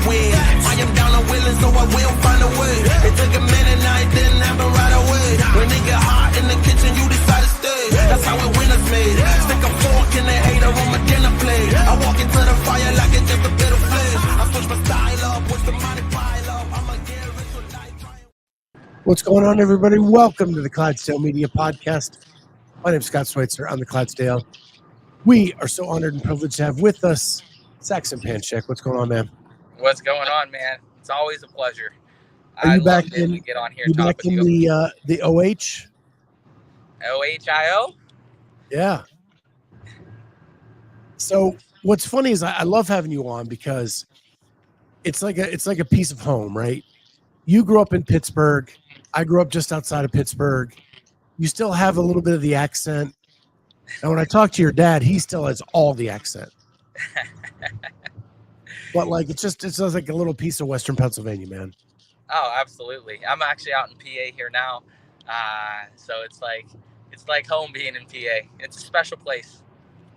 win. I am down and willing, so I will find a way. It took a minute, now it didn't happen right away. When it get hot in the kitchen, you decide to stay. That's how it winners made. Stick a fork in the hater on my dinner plate. I walk into the fire like it's just a bit of flame. I switch my style up, watch the money pile up. I'ma get rich or die trying. What's going on, everybody? Welcome to the Clydesdale Media Podcast. My name is Scott Schweitzer. I'm the Clydesdale. We are so honored and privileged to have with us Saxon Panchik. What's going on, man? What's going on, man? It's always a pleasure. Are you I back love in? to get on here You and talk back with in you. the OH? OHIO? Yeah. So what's funny is I love having you on because it's like a piece of home, right? You grew up in Pittsburgh. I grew up just outside of Pittsburgh. You still have a little bit of the accent. And when I talk to your dad, he still has all the accent. But like it's just like a little piece of Western Pennsylvania, man. Oh, absolutely. I'm actually out in PA here now. So it's like home being in PA. It's a special place.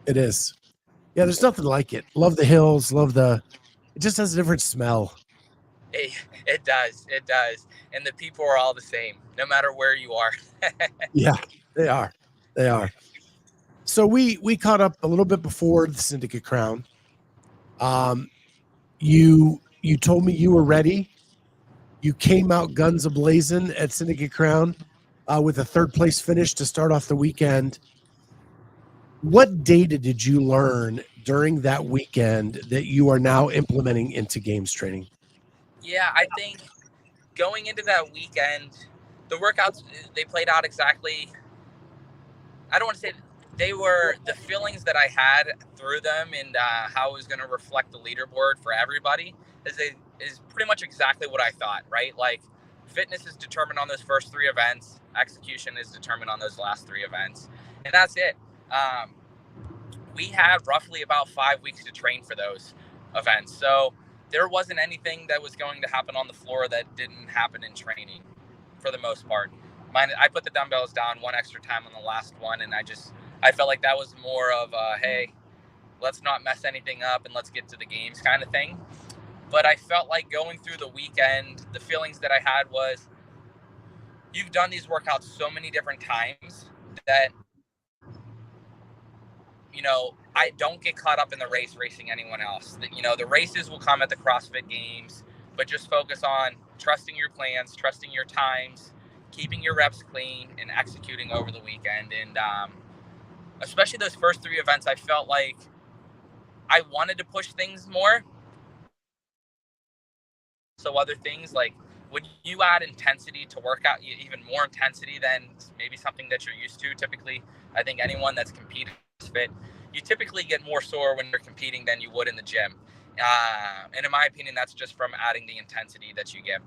It is. Yeah, there's nothing like it. Love the hills, it just has a different smell. It does. It does. And the people are all the same, no matter where you are. Yeah, they are. They are. So we caught up a little bit before the Syndicate Crown. You told me you were ready. You came out guns a-blazing at Syndicate Crown with a third place finish to start off the weekend. What data did you learn during that weekend that you are now implementing into games training? Yeah, I think going into that weekend, the workouts, they played out exactly. I don't want to say they were the feelings that I had through them and how it was going to reflect the leaderboard for everybody is pretty much exactly what I thought, right? Like fitness is determined on those first three events. Execution is determined on those last three events. And that's it. We had roughly about 5 weeks to train for those events. So there wasn't anything that was going to happen on the floor that didn't happen in training for the most part. I put the dumbbells down one extra time on the last one, and I felt like that was more of a, hey, let's not mess anything up and let's get to the games kind of thing. But I felt like going through the weekend, the feelings that I had was, you've done these workouts so many different times that, I don't get caught up in the race racing anyone else. The races will come at the CrossFit Games, but just focus on trusting your plans, trusting your times, keeping your reps clean, and executing over the weekend. And especially those first three events, I felt like I wanted to push things more. So other things, like when you add intensity to workout, even more intensity than maybe something that you're used to, typically, I think anyone that's competed fit, you typically get more sore when you're competing than you would in the gym. And in my opinion, that's just from adding the intensity that you get.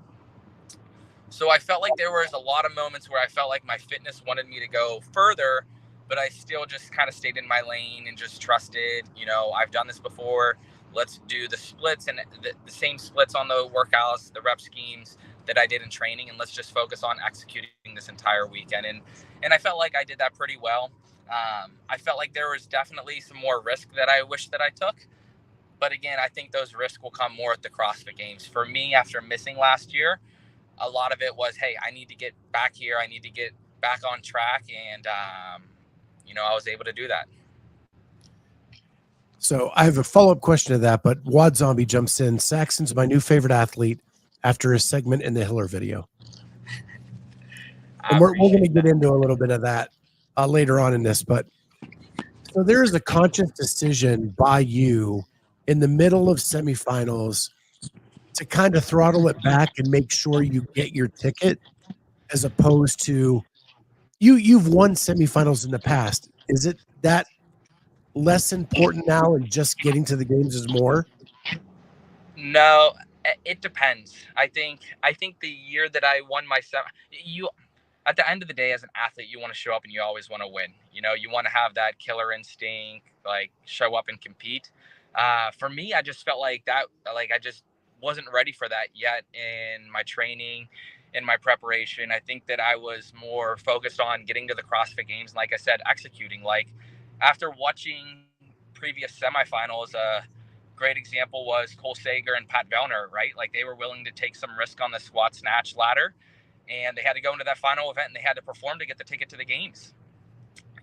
So I felt like there was a lot of moments where I felt like my fitness wanted me to go further, but I still just kind of stayed in my lane and just trusted, I've done this before. Let's do the splits and the same splits on the workouts, the rep schemes that I did in training, and let's just focus on executing this entire weekend. And I felt like I did that pretty well. I felt like there was definitely some more risk that I wish that I took. But again, I think those risks will come more at the CrossFit Games. For me, after missing last year, a lot of it was, hey, I need to get back here. I need to get back on track. And, I was able to do that. So I have a follow-up question to that, but Wad Zombie jumps in. Saxon's my new favorite athlete after his segment in the Hiller video. And we're going to get into a little bit of that later on in this. But so there is a conscious decision by you in the middle of semifinals to kind of throttle it back and make sure you get your ticket, as opposed to you've won semifinals in the past. Is it that less important now and just getting to the games is more? No, it depends. I think the year that I won my at the end of the day, as an athlete, you want to show up and you always want to win. You want to have that killer instinct, like show up and compete. For me, I just felt like that, like I just wasn't ready for that yet in my training, in my preparation. I think that I was more focused on getting to the CrossFit Games. And like I said, executing. Like after watching previous semifinals, great example was Cole Sager and Pat Vellner, right? Like they were willing to take some risk on the squat snatch ladder, and they had to go into that final event and they had to perform to get the ticket to the games.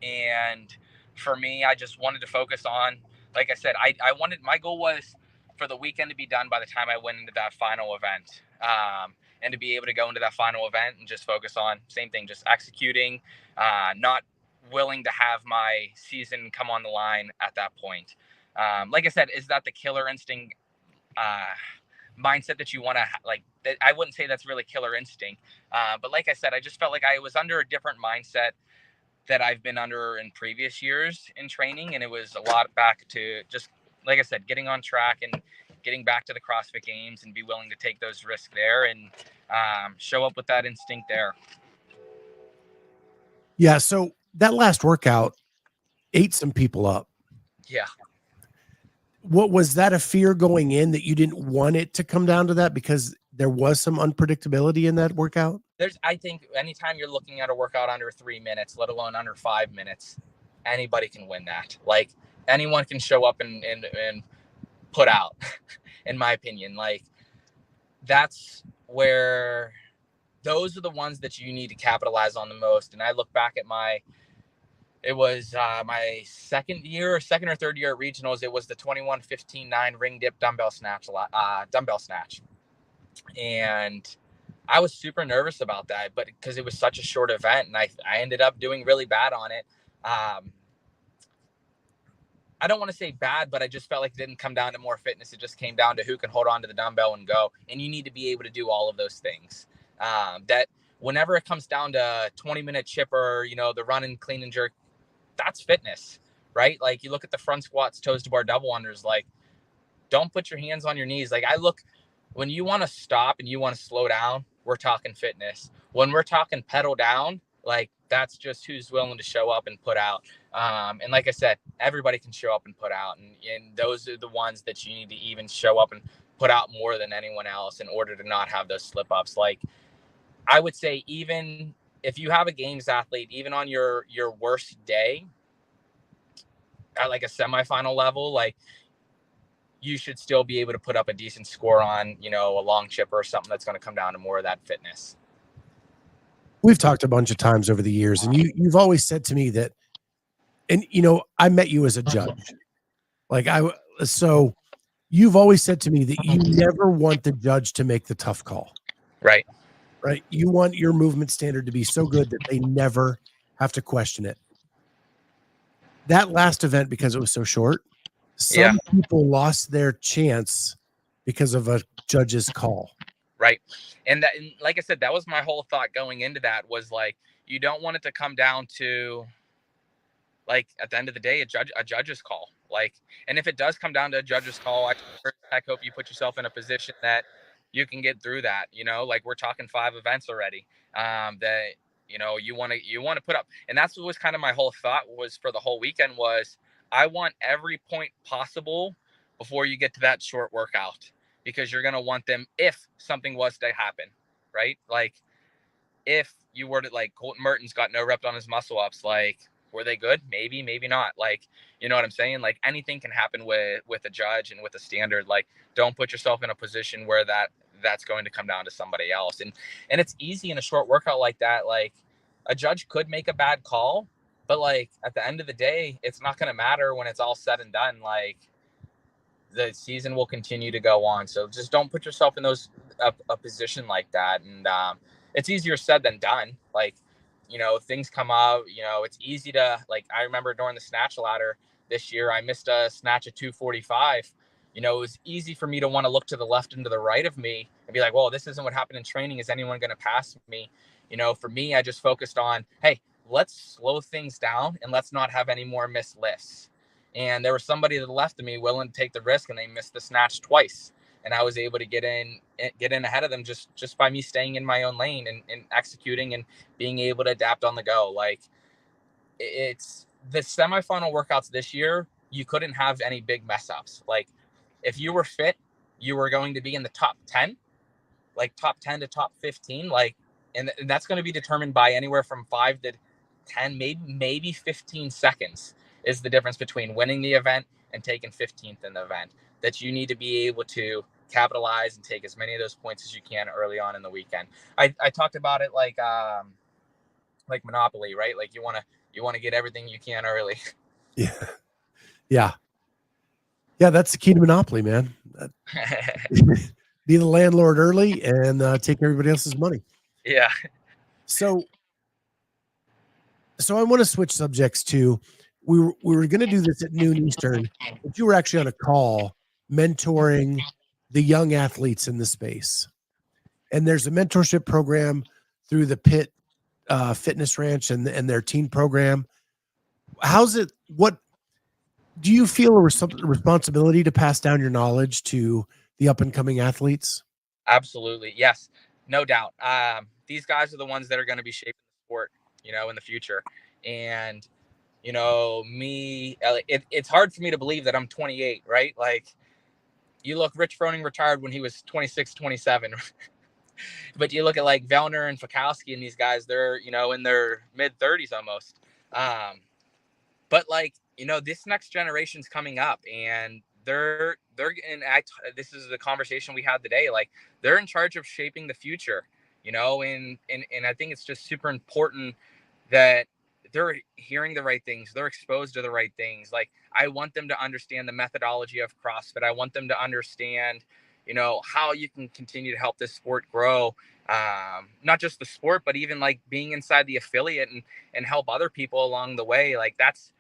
And for me, I just wanted to focus on, like I said, I wanted, my goal was for the weekend to be done by the time I went into that final event, and to be able to go into that final event and just focus on same thing, just executing, not willing to have my season come on the line at that point. Like I said, is that the killer instinct mindset that you want to like? I wouldn't say that's really killer instinct, but like I said, I just felt like I was under a different mindset that I've been under in previous years in training, and it was a lot back to just, like I said, getting on track and getting back to the CrossFit Games and be willing to take those risks there and show up with that instinct there. Yeah. So that last workout ate some people up. Yeah. What was that, a fear going in that you didn't want it to come down to that because there was some unpredictability in that workout? I think anytime you're looking at a workout under 3 minutes, let alone under 5 minutes, anybody can win that. Like anyone can show up and put out, in my opinion. Like that's where those are the ones that you need to capitalize on the most. And I look back at my second or third year at regionals. It was the 21-15-9 ring dip dumbbell snatch. And I was super nervous about that, but because it was such a short event and I ended up doing really bad on it. I don't want to say bad, but I just felt like it didn't come down to more fitness. It just came down to who can hold on to the dumbbell and go. And you need to be able to do all of those things. That whenever it comes down to 20-minute chipper, the run and clean and jerk, that's fitness, right? Like you look at the front squats, toes to bar double unders, like don't put your hands on your knees. Like when you want to stop and you want to slow down, we're talking fitness. When we're talking pedal down, like that's just who's willing to show up and put out. And like I said, everybody can show up and put out. And those are the ones that you need to even show up and put out more than anyone else in order to not have those slip ups. Like I would say, even if you have a games athlete, even on your worst day at like a semifinal level, like you should still be able to put up a decent score on, a long chipper or something that's going to come down to more of that fitness. We've talked a bunch of times over the years, and you've always said to me that, and I met you as a judge. So you've always said to me that you never want the judge to make the tough call. Right. Right. You want your movement standard to be so good that they never have to question it. That last event, because it was so short, some people lost their chance because of a judge's call. Right. And like I said, that was my whole thought going into that, was like, you don't want it to come down to, like, at the end of the day, a judge's call. Like, and if it does come down to a judge's call, I hope you put yourself in a position that you can get through that. Like we're talking 5 events already, that, you want to put up. And that's what was kind of my whole thought was for the whole weekend was I want every point possible before you get to that short workout, because you're going to want them if something was to happen, right? Like if you were to, like, Colton Mertens got no rep on his muscle ups, like, were they good? Maybe, maybe not. Like, you know what I'm saying? Like anything can happen with a judge and with a standard. Like, don't put yourself in a position where that's going to come down to somebody else. And it's easy in a short workout like that. Like a judge could make a bad call, but like at the end of the day, it's not going to matter when it's all said and done. Like the season will continue to go on. So just don't put yourself in a position like that. And it's easier said than done. Like, things come out, it's easy to, like, I remember during the snatch ladder this year, I missed a snatch at 245. It was easy for me to want to look to the left and to the right of me and be like, well, this isn't what happened in training. Is anyone going to pass me? For me, I just focused on, hey, let's slow things down and let's not have any more missed lifts. And there was somebody to the left of me willing to take the risk, and they missed the snatch twice. And I was able to get in ahead of them just by me staying in my own lane and executing and being able to adapt on the go. Like it's the semifinal workouts this year, you couldn't have any big mess ups. Like if you were fit, you were going to be in the top 10, like top 10 to top 15. Like, and that's going to be determined by anywhere from 5 to 10, maybe 15 seconds is the difference between winning the event and taking 15th in the event. that you need to be able to capitalize and take as many of those points as you can early on in the weekend. I talked about it like Monopoly, right? Like you want to get everything you can early. Yeah. Yeah. Yeah. That's the key to Monopoly, man. Be the landlord early and take everybody else's money. Yeah. So I want to switch subjects to, we were going to do this at noon Eastern, but you were actually on a call mentoring the young athletes in the space. And there's a mentorship program through the Pit Fitness Ranch and their teen program. What do you feel a responsibility to pass down your knowledge to the up and coming athletes? Absolutely. Yes, no doubt. These guys are the ones that are going to be shaping the sport, in the future. And, it's hard for me to believe that I'm 28, right? Like you look, Rich Froning retired when he was 26, 27. But you look at like Vellner and Fikowski and these guys, they're, in their mid 30s almost. But like, this next generation's coming up and this is the conversation we had today. Like they're in charge of shaping the future, and I think it's just super important that they're hearing the right things. They're exposed to the right things. Like I want them to understand the methodology of CrossFit. I want them to understand, how you can continue to help this sport grow. Not just the sport, but even like being inside the affiliate and help other people along the way. Like that's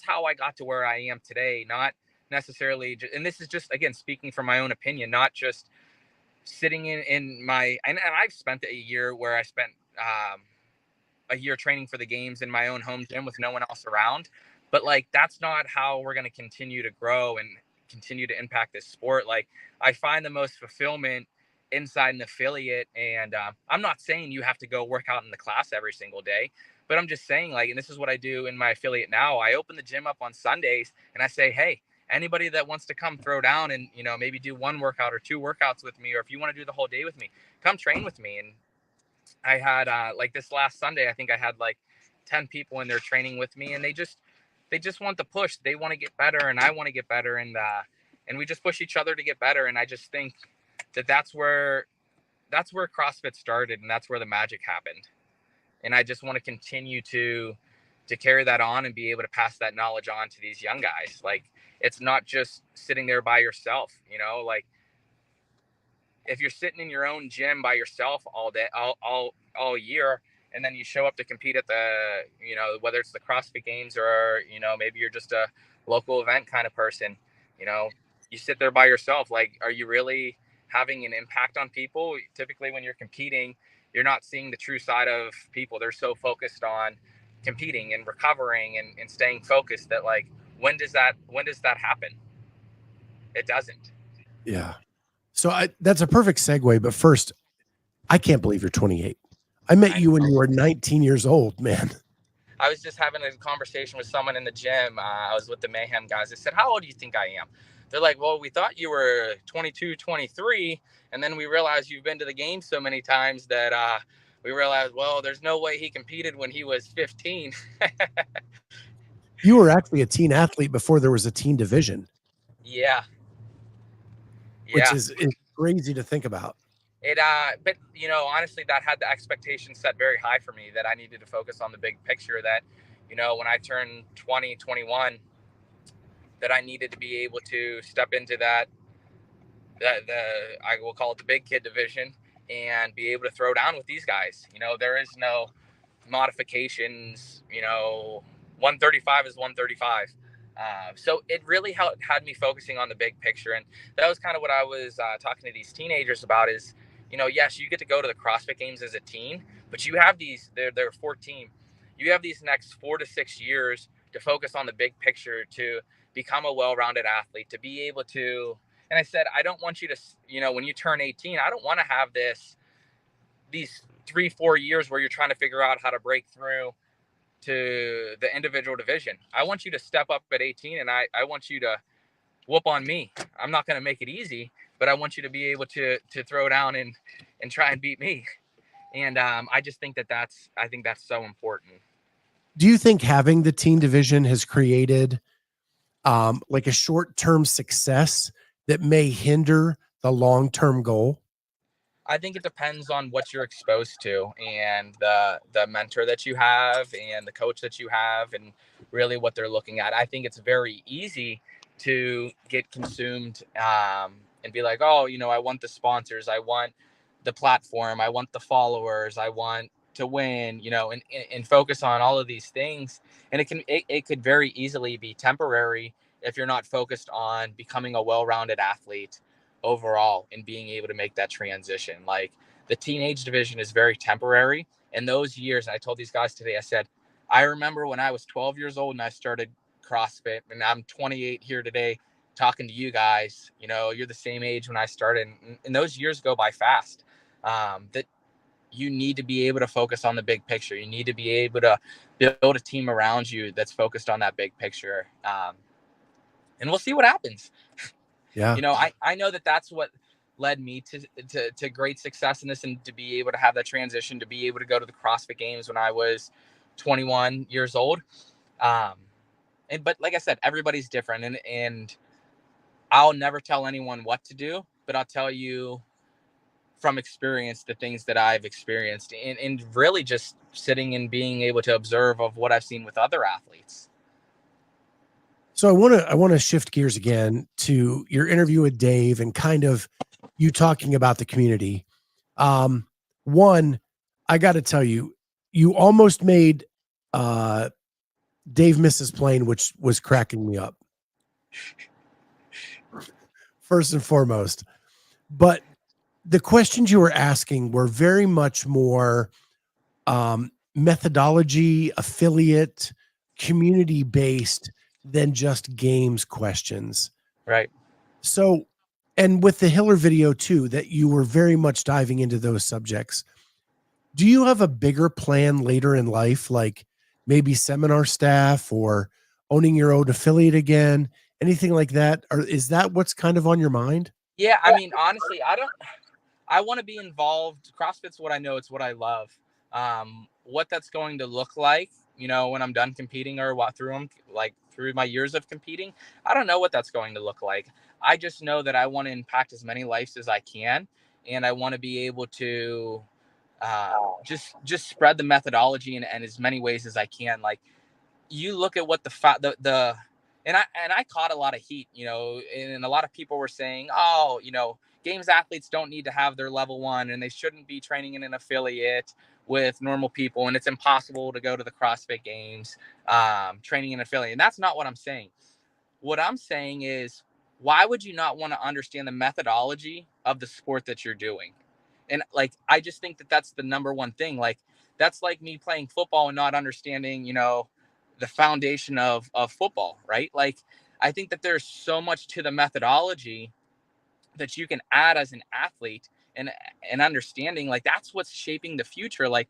how I got to where I am today. Not necessarily, and this is just, again, speaking from my own opinion, not just sitting in my, and I've spent a year where I spent a year training for the games in my own home gym with no one else around. But like, that's not how we're going to continue to grow and continue to impact this sport. Like I find the most fulfillment inside an affiliate. And I'm not saying you have to go work out in the class every single day, but I'm just saying, like, and this is what I do in my affiliate now. I open the gym up on Sundays and I say, hey, anybody that wants to come throw down and, maybe do one workout or two workouts with me, or if you want to do the whole day with me, come train with me. And I had like this last Sunday, I think I had like 10 people in there training with me, and they just want the push. They want to get better and I want to get better. And we just push each other to get better. And I just think that's where CrossFit started, and that's where the magic happened. And I just want to continue to carry that on and be able to pass that knowledge on to these young guys. Like it's not just sitting there by yourself, like if you're sitting in your own gym by yourself all day, all year, and then you show up to compete at the, whether it's the CrossFit Games or, maybe you're just a local event kind of person, you sit there by yourself. Like, are you really having an impact on people? Typically when you're competing, you're not seeing the true side of people. They're so focused on competing and recovering and staying focused that, like, when does that happen? It doesn't. Yeah. So that's a perfect segue. But first, I can't believe you're 28. I met you when you were 19 years old, man. I was just having a conversation with someone in the gym. I was with the Mayhem guys. I said, how old do you think I am? They're like, well, we thought you were 22, 23. And then we realized you've been to the game so many times that we realized, well, there's no way he competed when he was 15. You were actually a teen athlete before there was a teen division. Yeah. Which is crazy to think about. But honestly, that had the expectations set very high for me, that I needed to focus on the big picture, that, when I turned 20, 21, that I needed to be able to step into I will call it the big kid division, and be able to throw down with these guys. There is no modifications, 135 is 135. So it really had me focusing on the big picture. And that was kind of what I was talking to these teenagers about is, yes, you get to go to the CrossFit Games as a teen, but you have they're 14. You have these next 4 to 6 years to focus on the big picture, to become a well-rounded athlete, to be able to, and I said, I don't want you to, when you turn 18, I don't want to have these 3-4 years where you're trying to figure out how to break through to the individual division. I want you to step up at 18, and I want you to whoop on me. I'm not going to make it easy, but I want you to be able to throw down and try and beat me. And I just think that's so important. Do you think having the teen division has created like a short-term success that may hinder the long-term goal? I think it depends on what you're exposed to and the mentor that you have and the coach that you have and really what they're looking at. I think it's very easy to get consumed and be like, oh, I want the sponsors, I want the platform, I want the followers, I want to win, and focus on all of these things. And it could very easily be temporary if you're not focused on becoming a well-rounded athlete overall and being able to make that transition. Like the teenage division is very temporary. And those years, and I told these guys today, I said, I remember when I was 12 years old and I started CrossFit, and I'm 28 here today talking to you guys. You're the same age when I started, and those years go by fast. That you need to be able to focus on the big picture. You need to be able to build a team around you that's focused on that big picture. And we'll see what happens. Yeah. I know that that's what led me to great success in this, and to be able to have that transition, to be able to go to the CrossFit Games when I was 21 years old. But like I said, everybody's different, and I'll never tell anyone what to do, but I'll tell you from experience the things that I've experienced, and really just sitting and being able to observe of what I've seen with other athletes. So I want to shift gears again to your interview with Dave and kind of you talking about the community. One, I got to tell you, you almost made Dave miss his plane, which was cracking me up. First and foremost, but the questions you were asking were very much more methodology, affiliate, community based than just games questions. Right. So, and with the Hiller video too, that you were very much diving into those subjects. Do you have a bigger plan later in life, like maybe seminar staff or owning your own affiliate again, anything like that? Or is that what's kind of on your mind? Yeah. I mean, honestly, I want to be involved. CrossFit's what I know. It's what I love. What that's going to look like, when I'm done competing or what through my years of competing, I don't know what that's going to look like. I just know that I want to impact as many lives as I can. And I want to be able to just spread the methodology in as many ways as I can. Like you look at what and I caught a lot of heat, and a lot of people were saying, oh, games athletes don't need to have their level 1 and they shouldn't be training in an affiliate with normal people. And it's impossible to go to the CrossFit Games training in an affiliate. And that's not what I'm saying. What I'm saying is, why would you not want to understand the methodology of the sport that you're doing? And like, I just think that that's the number one thing. Like, that's like me playing football and not understanding, the foundation of football, right? Like, I think that there's so much to the methodology that you can add as an athlete, and understanding, like, that's what's shaping the future. Like,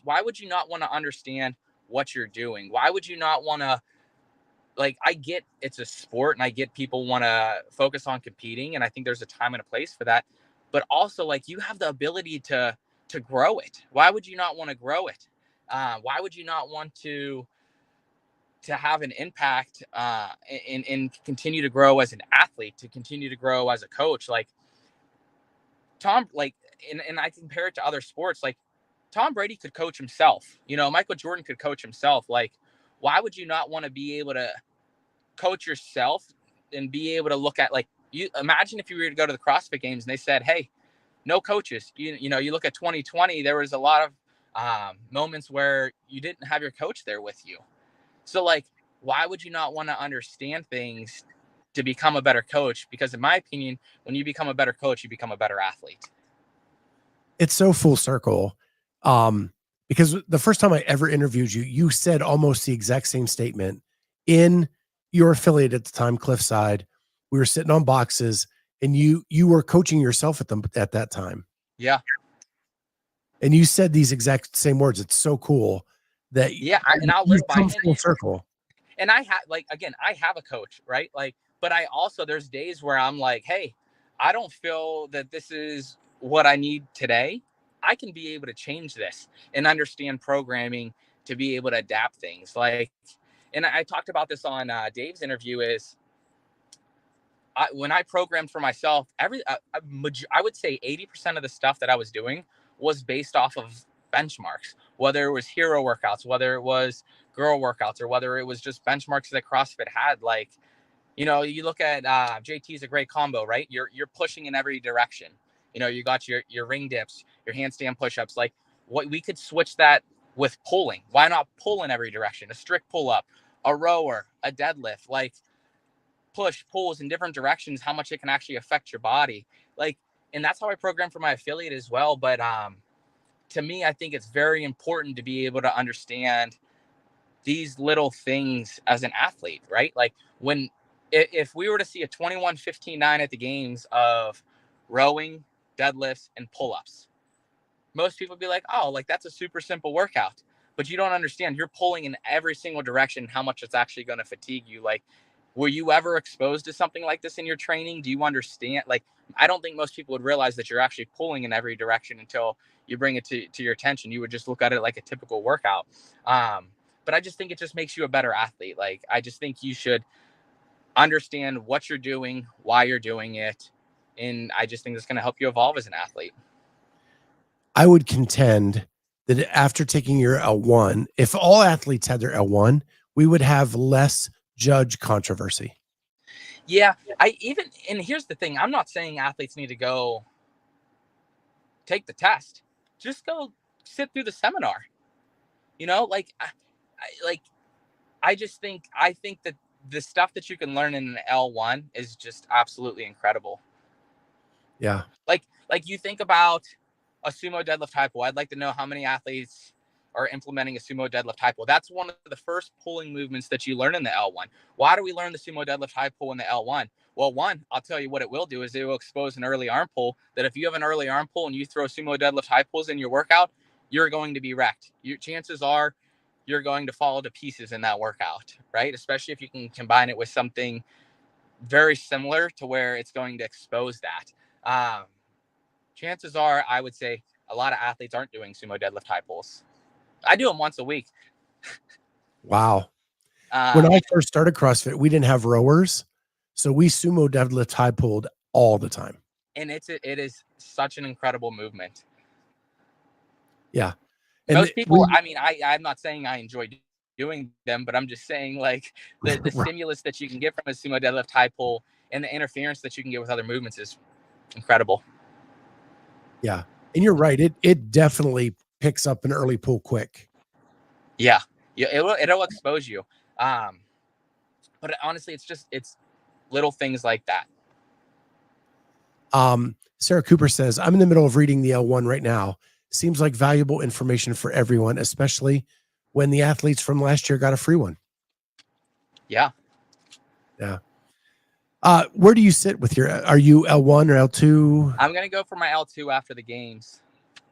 why would you not want to understand what you're doing? Why would you not want to, like, I get it's a sport and I get people want to focus on competing, and I think there's a time and a place for that, but also, like, you have the ability to grow it. Why would you not want to grow it? Why would you not want to have an impact and continue to grow as an athlete, to continue to grow as a coach? Like Tom, like, and I compare it to other sports. Like Tom Brady could coach himself, Michael Jordan could coach himself. Like, why would you not want to be able to coach yourself and be able to look at, like, you imagine if you were to go to the CrossFit Games and they said, hey, no coaches. You look at 2020, there was a lot of moments where you didn't have your coach there with you. So, like, why would you not want to understand things to become a better coach? Because in my opinion, when you become a better coach, you become a better athlete. It's so full circle. Because the first time I ever interviewed you, you said almost the exact same statement in your affiliate at the time, Cliffside. We were sitting on boxes and you were coaching yourself at that time. Yeah. And you said these exact same words. It's so cool that I'll live by full circle. And I have, like, again, I have a coach, right? Like, but I also, there's days where I'm like, hey, I don't feel that this is what I need today. I can be able to change this and understand programming to be able to adapt things. Like, and I talked about this on Dave's interview, is when I programmed for myself, I would say 80% of the stuff that I was doing was based off of benchmarks, whether it was hero workouts, whether it was girl workouts, or whether it was just benchmarks that CrossFit had. Like, you look at JT is a great combo, right? You're pushing in every direction. You got your ring dips, your handstand push-ups. Like, what we could switch that with pulling. Why not pull in every direction? A strict pull up, a rower, a deadlift, like push pulls in different directions, how much it can actually affect your body. Like, and that's how I program for my affiliate as well. But to me, I think it's very important to be able to understand these little things as an athlete, right? Like, if we were to see a 21-15-9 at the games of rowing, deadlifts, and pull-ups, most people would be like, oh, like that's a super simple workout. But you don't understand, you're pulling in every single direction, how much it's actually going to fatigue you. Like, were you ever exposed to something like this in your training? Do you understand? Like, I don't think most people would realize that you're actually pulling in every direction until you bring it to your attention. You would just look at it like a typical workout. But I just think it just makes you a better athlete. Like, I just think you should understand what you're doing, why you're doing it. And I just think it's going to help you evolve as an athlete. I would contend that after taking your L1, if all athletes had their L1, we would have less judge controversy. Yeah, and here's the thing. I'm not saying athletes need to go take the test. Just go sit through the seminar. I think that the stuff that you can learn in an L1 is just absolutely incredible. Yeah. Like you think about a sumo deadlift high pull. I'd like to know how many athletes are implementing a sumo deadlift high pull. That's one of the first pulling movements that you learn in the L1. Why do we learn the sumo deadlift high pull in the L1? Well, one, I'll tell you what it will do is it will expose an early arm pull, that if you have an early arm pull and you throw sumo deadlift high pulls in your workout, you're going to be wrecked. Your chances are you're going to fall to pieces in that workout, right? Especially if you can combine it with something very similar to where it's going to expose that. Chances are, I would say, a lot of athletes aren't doing sumo deadlift high pulls. I do them once a week. Wow. When I first started CrossFit, we didn't have rowers. So we sumo deadlift high pulled all the time. And it is such an incredible movement. Yeah. And most people, I'm not saying I enjoy doing them, but I'm just saying, like, the right. Stimulus that you can get from a sumo deadlift high pull and the interference that you can get with other movements is incredible. Yeah. And you're right. It definitely picks up an early pull quick. Yeah. It'll expose you. But honestly, it's little things like that. Sarah Cooper says, I'm in the middle of reading the L1 right now. Seems like valuable information for everyone, especially when the athletes from last year got a free one. Yeah. Yeah. Where do you sit with are you L1 or L2? I'm going to go for my L2 after the games.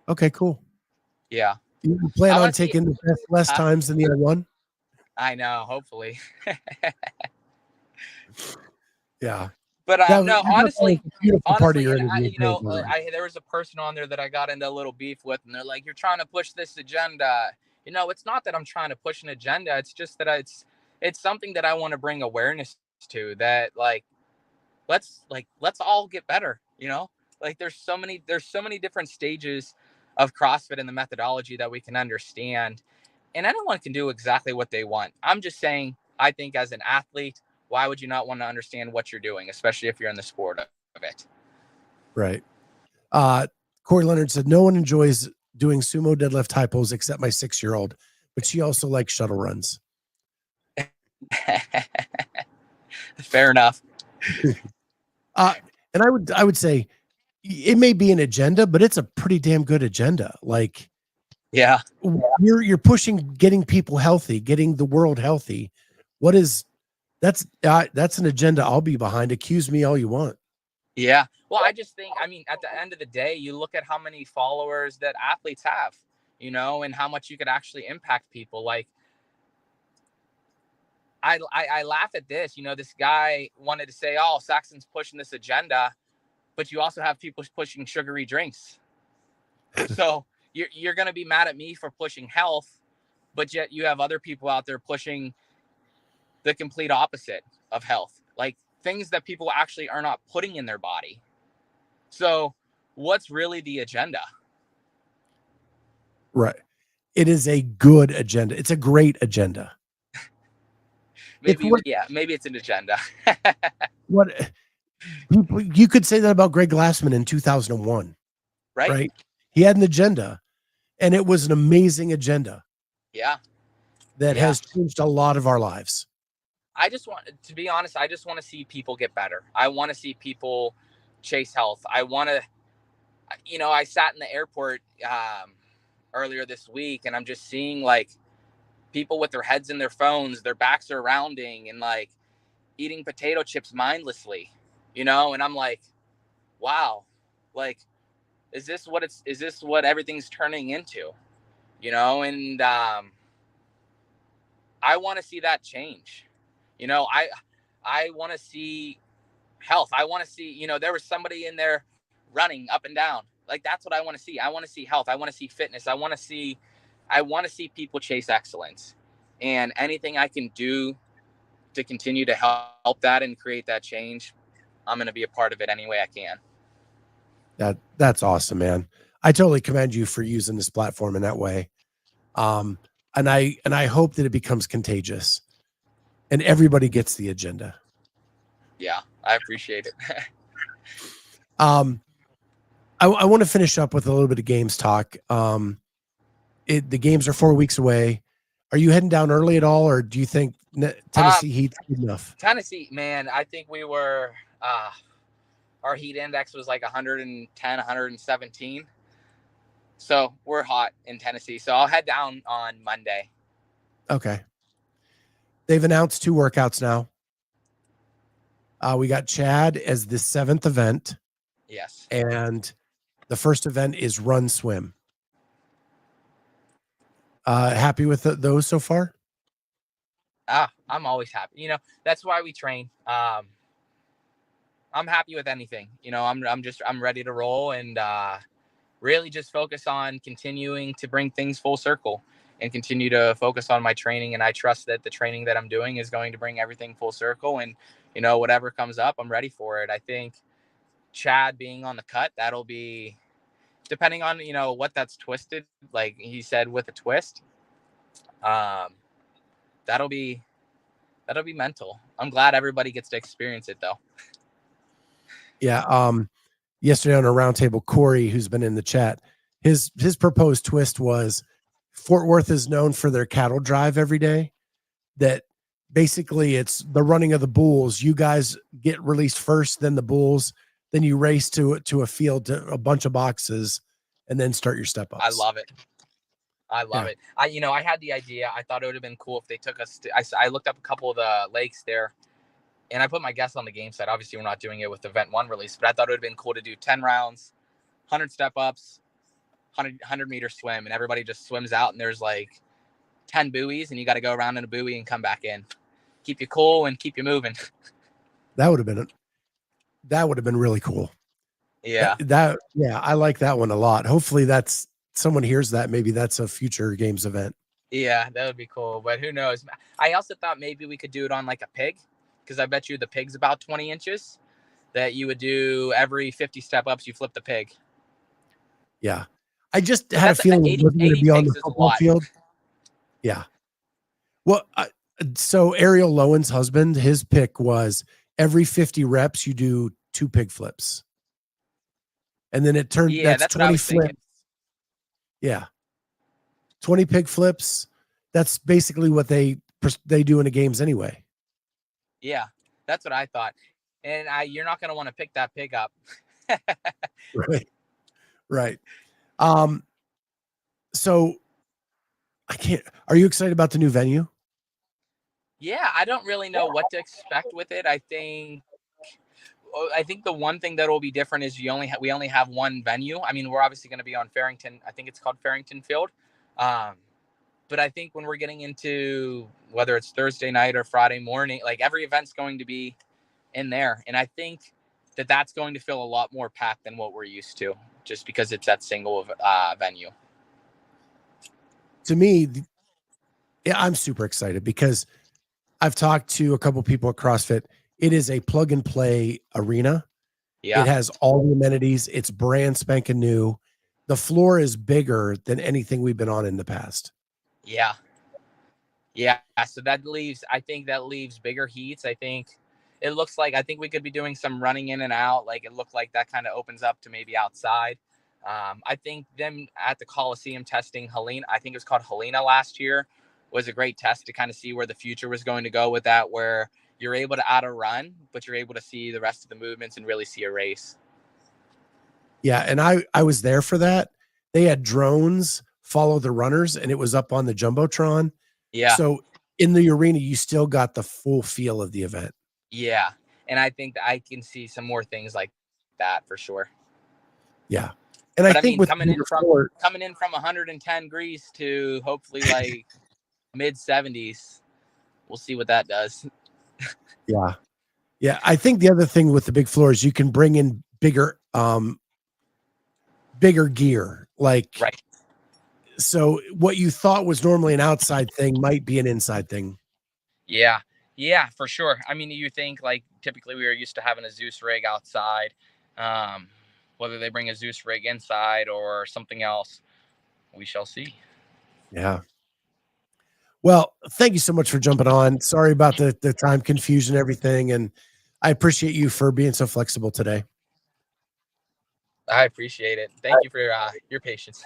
Okay, cool. Yeah. You plan on taking the less times than the L1? I know, hopefully. Yeah. But no, honestly, there was a person on there that I got into a little beef with, and they're like, "You're trying to push this agenda." It's not that I'm trying to push an agenda. It's just that it's something that I want to bring awareness to. That let's all get better. Like there's so many different stages of CrossFit and the methodology that we can understand, and anyone can do exactly what they want. I'm just saying, I think as an athlete, why would you not want to understand what you're doing, especially if you're in the sport of it? Right. Corey Leonard said, no one enjoys doing sumo deadlift high pulls except my 6-year-old, but she also likes shuttle runs. Fair enough. And I would say it may be an agenda, but it's a pretty damn good agenda. Like, yeah, you're pushing getting people healthy, getting the world healthy. That's an agenda I'll be behind. Accuse me all you want. Yeah. Well, I just think, at the end of the day, you look at how many followers that athletes have, and how much you could actually impact people. Like, I laugh at this, this guy wanted to say, oh, Saxon's pushing this agenda, but you also have people pushing sugary drinks. So you're going to be mad at me for pushing health, but yet you have other people out there pushing the complete opposite of health. Like, things that people actually are not putting in their body. So what's really the agenda? Right. It is a good agenda. It's a great agenda. Maybe it's an agenda. What people, you could say that about Greg Glassman in 2001, right? He had an agenda, and it was an amazing agenda. Yeah. That has changed a lot of our lives. I just want to see people get better. I want to see people chase health. I want to, I sat in the airport earlier this week, and I'm just seeing like people with their heads in their phones, their backs are rounding, and like eating potato chips mindlessly, and I'm like, wow, like, is this what everything's turning into, and I want to see that change. I want to see health. I want to see, there was somebody in there running up and down. Like, that's what I want to see. I want to see health. I want to see fitness. I want to see people chase excellence, and anything I can do to continue to help that and create that change, I'm going to be a part of it any way I can. That's awesome, man. I totally commend you for using this platform in that way. And I hope that it becomes contagious and everybody gets the agenda. Yeah, I appreciate it. I want to finish up with a little bit of games talk. The games are 4 weeks away. Are you heading down early at all, or do you think Tennessee heat's good enough? Tennessee, man, I think we were our heat index was like 110, 117. So we're hot in Tennessee. So I'll head down on Monday. Okay. They've announced 2 workouts now. We got Chad as the 7th event. Yes. And the first event is run swim. Happy with those so far? I'm always happy. That's why we train. I'm happy with anything. I'm ready to roll, and really just focus on continuing to bring things full circle and continue to focus on my training. And I trust that the training that I'm doing is going to bring everything full circle, and, whatever comes up, I'm ready for it. I think Chad being on the cut, that'll be, depending on, what that's twisted, like he said, with a twist, that'll be mental. I'm glad everybody gets to experience it though. Yeah. Yesterday on a roundtable, Corey, who's been in the chat, his proposed twist was Fort Worth is known for their cattle drive every day. That basically it's the running of the bulls. You guys get released first, then the bulls, then you race to a field, to a bunch of boxes, and then start your step ups. I love it. It. I had the idea. I thought it would have been cool if they took us I looked up a couple of the lakes there, and I put my guess on the game side. Obviously, we're not doing it with event 1 release, but I thought it would have been cool to do 10 rounds, 100 step ups, 100 meter swim, and everybody just swims out, and there's like 10 buoys, and you got to go around in a buoy and come back in. Keep you cool and keep you moving. That would have been really cool. Yeah. I like that one a lot. Hopefully that's someone hears that. Maybe that's a future games event. Yeah, that would be cool. But who knows? I also thought maybe we could do it on like a pig, because I bet you the pig's about 20 inches, that you would do every 50 step ups, you flip the pig. Yeah. I just had a feeling it wasn't going to be on the football field. Yeah. Well, so Ariel Lowen's husband, his pick was every 50 reps, you do 2 pig flips. And then it turned, that's 20 flips. Yeah. 20 pig flips. That's basically what they do in the games anyway. Yeah. That's what I thought. And you're not going to want to pick that pig up. Right. So are you excited about the new venue? Yeah, I don't really know what to expect with it. I think the one thing that will be different is we only have one venue. I mean, we're obviously going to be on Farrington. I think it's called Farrington Field. But I think when we're getting into whether it's Thursday night or Friday morning, like every event's going to be in there. And I think that that's going to feel a lot more packed than what we're used to, just because it's that single venue. To me, I'm super excited because I've talked to a couple people at CrossFit. It is a plug and play arena. Yeah. It has all the amenities. It's brand spanking new. The floor is bigger than anything we've been on in the past. Yeah. So I think that leaves bigger heats. I think we could be doing some running in and out. Like it looked like that kind of opens up to maybe outside. I think them at the Coliseum testing Helena, I think it was called Helena last year, was a great test to kind of see where the future was going to go with that, where you're able to add a run, but you're able to see the rest of the movements and really see a race. Yeah. And I was there for that. They had drones follow the runners and it was up on the Jumbotron. Yeah. So in the arena, you still got the full feel of the event. Yeah. And I think that I can see some more things like that for sure. Yeah. And But I think coming in from 110 degrees to hopefully like mid 70s, we'll see what that does. Yeah. Yeah. I think the other thing with the big floor is you can bring in bigger gear. Like, right. So what you thought was normally an outside thing might be an inside thing. Yeah. Yeah, for sure. I mean, you think like typically we are used to having a Zeus rig outside. Whether they bring a Zeus rig inside or something else, we shall see. Yeah. Well, thank you so much for jumping on. Sorry about the time confusion and everything. And I appreciate you for being so flexible today. I appreciate it. Thank you for your patience.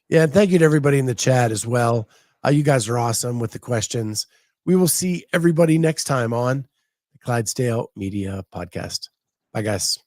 Yeah. And thank you to everybody in the chat as well. You guys are awesome with the questions. We will see everybody next time on the Clydesdale Media Podcast. Bye, guys.